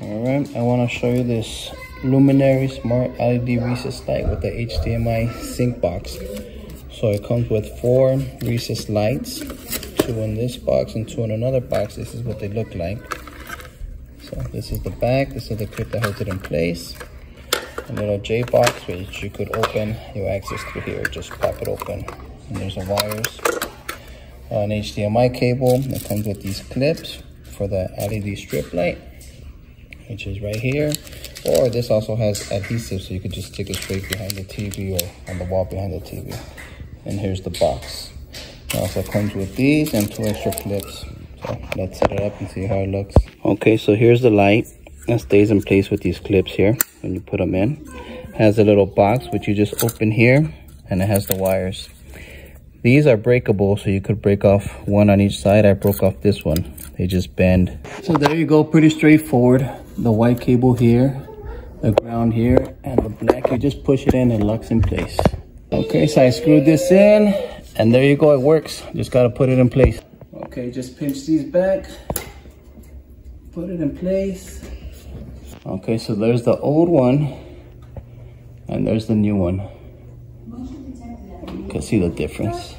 Alright, I want to show you this Lumary Smart LED recessed light with the HDMI sync box. So it comes with 4 recessed lights, 2 in this box and 2 in another box. This is what they look like. So this is the back, this is the clip that holds it in place. A little J box which you could open your access through here, just pop it open. And there's the wires. An HDMI cable that comes with these clips for the LED strip light, which is right here. Or this also has adhesive, so you could just stick it straight behind the TV or on the wall behind the TV. And here's the box. It also comes with these and 2 extra clips. So let's set it up and see how it looks. Okay, so here's the light that stays in place with these clips here when you put them in. It has a little box which you just open here, and it has the wires. These are breakable, so you could break off one on each side. I broke off this one. They just bend. So there you go, pretty straightforward. The white cable here, the ground here, and the black, you just push it in and it locks in place. Okay, so I screwed this in, and there you go, it works. Just gotta put it in place. Okay, just pinch these back, put it in place. Okay, so there's the old one, and there's the new one. You can see the difference.